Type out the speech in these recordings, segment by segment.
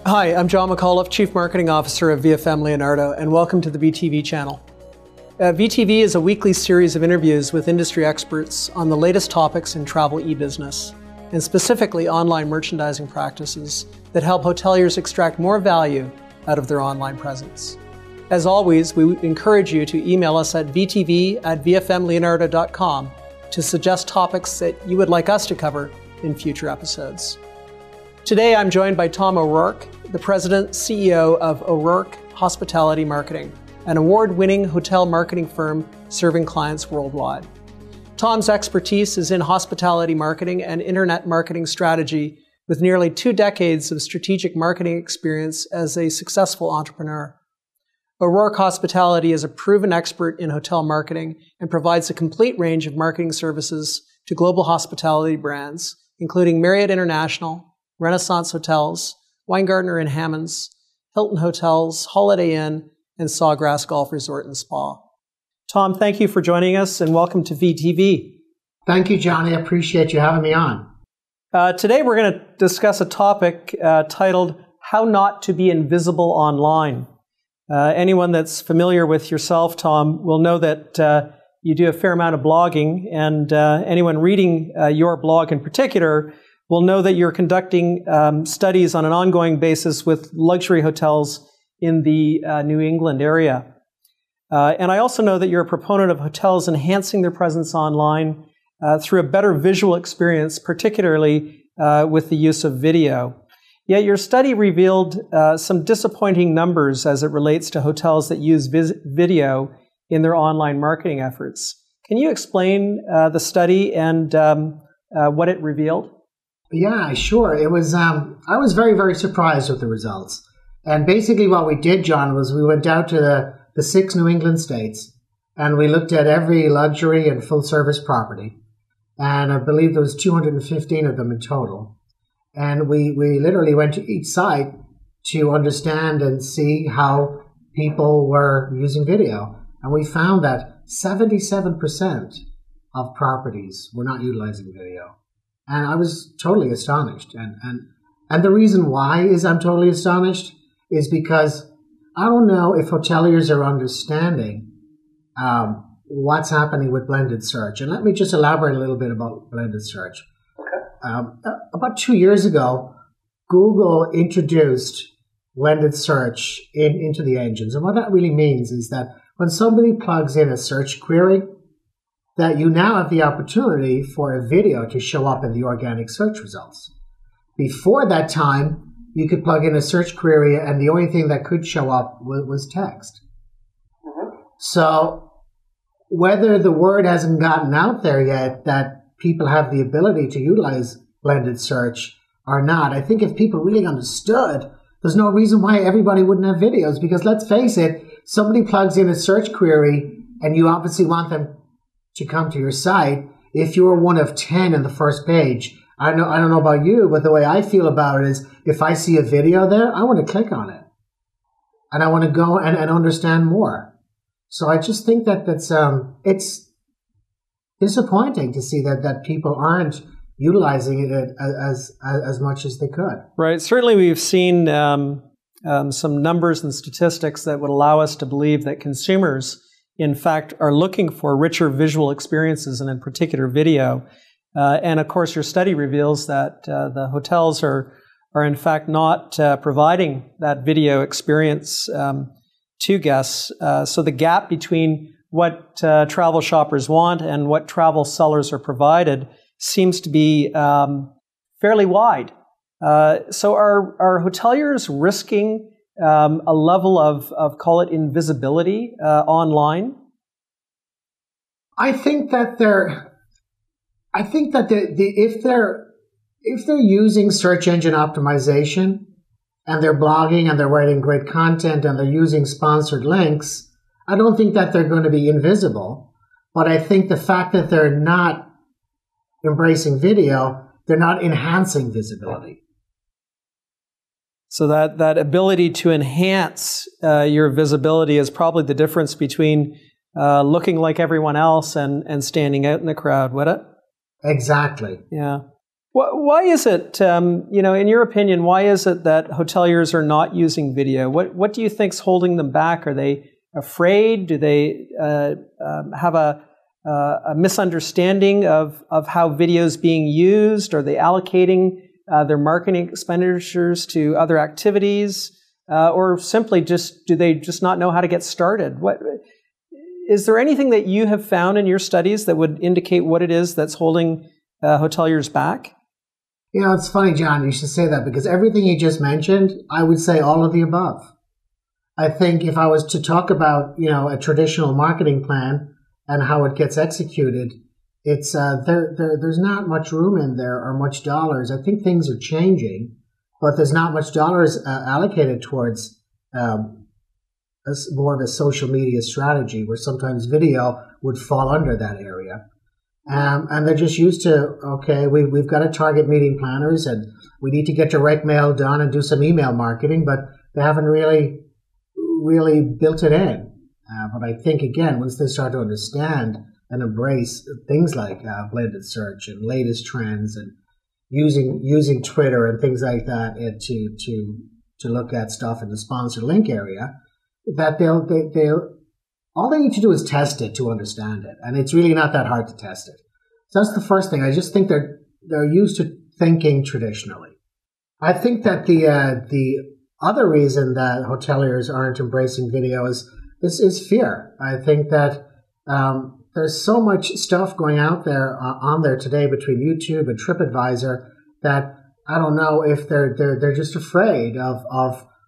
Hi, I'm John McAuliffe, Chief Marketing Officer of VFM Leonardo, and welcome to the VTV channel. VTV is a weekly series of interviews with industry experts on the latest topics in travel e-business, and specifically online merchandising practices that help hoteliers extract more value out of their online presence. As always, we encourage you to email us at vtv@vfmleonardo.com to suggest topics that you would like us to cover in future episodes. Today, I'm joined by Tom O'Rourke, the President CEO of O'Rourke Hospitality Marketing, an award-winning hotel marketing firm serving clients worldwide. Tom's expertise is in hospitality marketing and internet marketing strategy, with nearly 2 decades of strategic marketing experience as a successful entrepreneur. O'Rourke Hospitality is a proven expert in hotel marketing and provides a complete range of marketing services to global hospitality brands, including Marriott International, Renaissance Hotels, Weingartner and Hammonds, Hilton Hotels, Holiday Inn, and Sawgrass Golf Resort and Spa. Tom, thank you for joining us and welcome to VTV. Thank you, Johnny. I appreciate you having me on. Today we're going to discuss a topic titled How Not to Be Invisible Online. Anyone that's familiar with yourself, Tom, will know that you do a fair amount of blogging, and anyone reading your blog in particular will know that you're conducting studies on an ongoing basis with luxury hotels in the New England area. And I also know that you're a proponent of hotels enhancing their presence online through a better visual experience, particularly with the use of video. Yet your study revealed some disappointing numbers as it relates to hotels that use video in their online marketing efforts. Can you explain the study and what it revealed? Yeah, sure. It was. I was very, very surprised with the results. And basically what we did, John, was we went out to the 6 New England states and we looked at every luxury and full-service property. And I believe there was 215 of them in total. And we literally went to each site to understand and see how people were using video. And we found that 77% of properties were not utilizing video. And I was totally astonished. And the reason why I'm totally astonished is because I don't know if hoteliers are understanding what's happening with blended search. And let me just elaborate a little bit about blended search. About 2 years ago, Google introduced blended search into the engines. And what that really means is that when somebody plugs in a search query, that you now have the opportunity for a video to show up in the organic search results. Before that time, you could plug in a search query and the only thing that could show up was text. Mm-hmm. So whether the word hasn't gotten out there yet that people have the ability to utilize blended search or not, I think if people really understood, there's no reason why everybody wouldn't have videos, because let's face it, somebody plugs in a search query and you obviously want them to come to your site. If you're one of 10 in the first page, I don't know about you, but the way I feel about it is if I see a video there, I want to click on it. And I want to go and understand more. So I just think that it's disappointing to see that people aren't utilizing it as much as they could. Right. Certainly we've seen some numbers and statistics that would allow us to believe that consumers in fact, are looking for richer visual experiences, and in particular video. And of course, your study reveals that the hotels are in fact not providing that video experience to guests. So the gap between what travel shoppers want and what travel sellers are provided seems to be fairly wide. So are hoteliers risking a level of call it invisibility online? I think that if they're using search engine optimization and they're blogging and they're writing great content and they're using sponsored links, I don't think that they're going to be invisible. But I think the fact that they're not embracing video, they're not enhancing visibility. So that ability to enhance your visibility is probably the difference between looking like everyone else and standing out in the crowd, would it? Exactly. Yeah. Why is it, in your opinion, why is it that hoteliers are not using video? What do you think's holding them back? Are they afraid? Do they have a misunderstanding of how video is being used? Are they allocating their marketing expenditures to other activities? Or simply do they just not know how to get started? Is there anything that you have found in your studies that would indicate what it is that's holding hoteliers back? It's funny, John, you should say that, because everything you just mentioned, I would say all of the above. I think if I was to talk about, a traditional marketing plan and how it gets executed, it's there's not much room in there or much dollars. I think things are changing, but there's not much dollars allocated towards more of a social media strategy, where sometimes video would fall under that area. And they're just used to, okay, we've got to target meeting planners and we need to get direct mail done and do some email marketing, but they haven't really built it in. But I think, again, once they start to understand and embrace things like blended search and latest trends and using Twitter and things like that to look at stuff in the sponsored link area, that they'll all they need to do is test it to understand it, and it's really not that hard to test it. So that's the first thing. I just think they're used to thinking traditionally. I think that the other reason that hoteliers aren't embracing video is fear. I think that there's so much stuff going out there on there today between YouTube and TripAdvisor that I don't know if they're just afraid of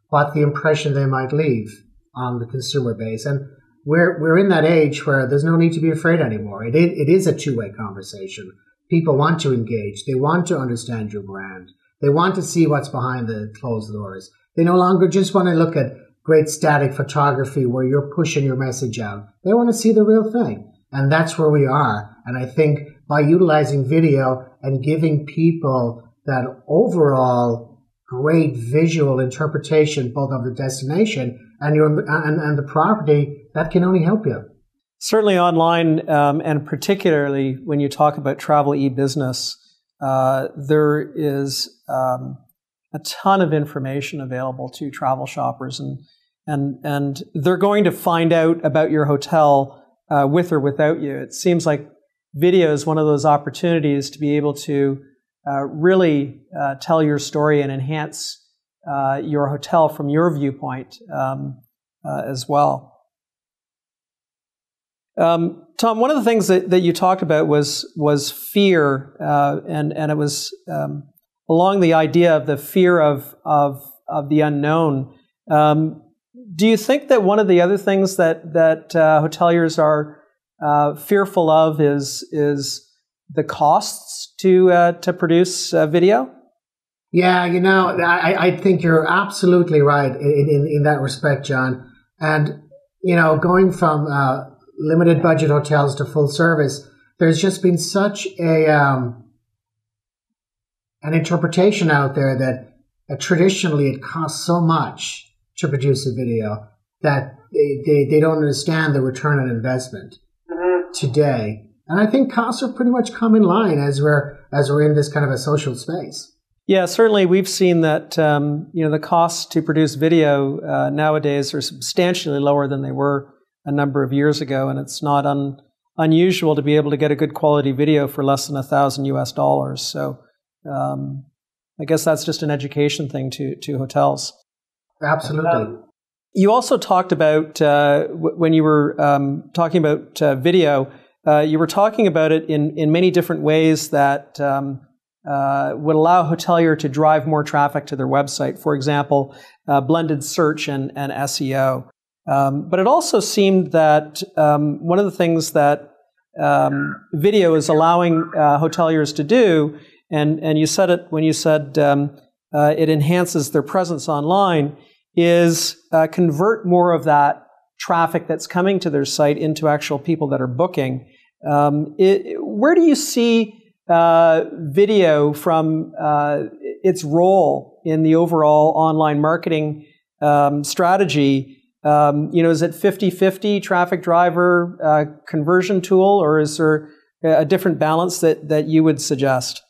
what the impression they might leave on the consumer base. And we're in that age where there's no need to be afraid anymore. It is a two-way conversation. People want to engage. They want to understand your brand. They want to see what's behind the closed doors. They no longer just want to look at great static photography where you're pushing your message out. They want to see the real thing. And that's where we are. And I think by utilizing video and giving people that overall great visual interpretation, both of the destination and the property, that can only help you. Certainly online, and particularly when you talk about travel e-business, there is a ton of information available to travel shoppers, and they're going to find out about your hotel with or without you. It seems like video is one of those opportunities to be able to really tell your story and enhance your hotel from your viewpoint as well. Tom, one of the things that you talked about was fear, and it was along the idea of the fear of the unknown. Do you think that one of the other things that hoteliers are fearful of is the costs to produce video? Yeah, I think you're absolutely right in that respect, John. And going from limited budget hotels to full service, there's just been such an interpretation out there that traditionally it costs so much to produce a video that they don't understand the return on investment today. And I think costs are pretty much come in line as we're in this kind of a social space. Yeah, certainly we've seen that the costs to produce video nowadays are substantially lower than they were a number of years ago, and it's not unusual to be able to get a good quality video for less than $1,000 US. So I guess that's just an education thing to hotels. Absolutely. You also talked about when you were talking about video, you were talking about it in many different ways that would allow a hotelier to drive more traffic to their website. For example, blended search and SEO. But it also seemed that one of the things that video is allowing hoteliers to do, and you said it when you said it enhances their presence online, is convert more of that traffic that's coming to their site into actual people that are booking. Where do you see video from its role in the overall online marketing strategy? Is it 50-50 traffic driver conversion tool, or is there a different balance that you would suggest?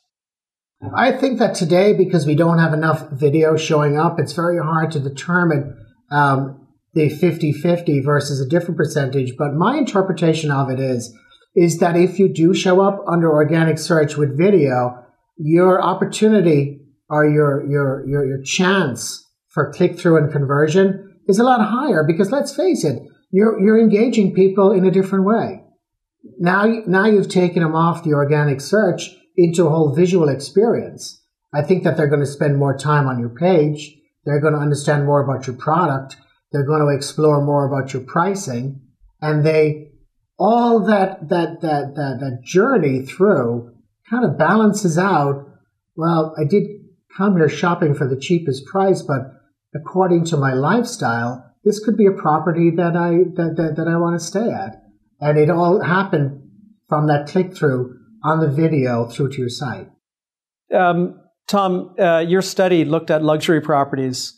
I think that today, because we don't have enough video showing up, it's very hard to determine the 50-50 versus a different percentage. But my interpretation of it is that if you do show up under organic search with video, your opportunity or your chance for click-through and conversion is a lot higher, because let's face it, you're engaging people in a different way. Now you've taken them off the organic search into a whole visual experience. I think that they're going to spend more time on your page. They're going to understand more about your product. They're going to explore more about your pricing, and all that journey through kind of balances out. Well, I did come here shopping for the cheapest price, but according to my lifestyle, this could be a property that I want to stay at. And it all happened from that click through on the video through to your site. Tom, your study looked at luxury properties.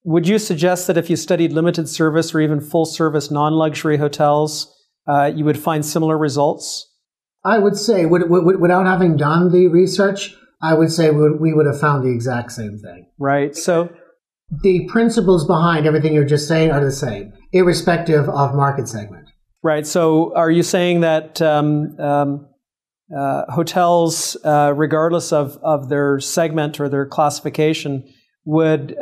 Would you suggest that if you studied limited service or even full service non-luxury hotels, you would find similar results? I would say, without having done the research, I would say we would have found the exact same thing. Right. So the principles behind everything you're just saying are the same, irrespective of market segment. Right. So are you saying that hotels, regardless of their segment or their classification, would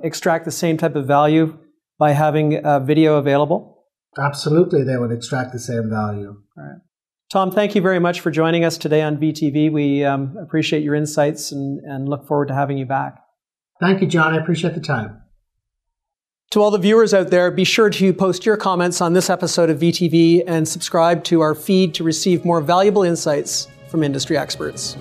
extract the same type of value by having video available? Absolutely, they would extract the same value. All right. Tom, thank you very much for joining us today on VTV. We appreciate your insights and look forward to having you back. Thank you, John. I appreciate the time. To all the viewers out there, be sure to post your comments on this episode of VTV and subscribe to our feed to receive more valuable insights from industry experts.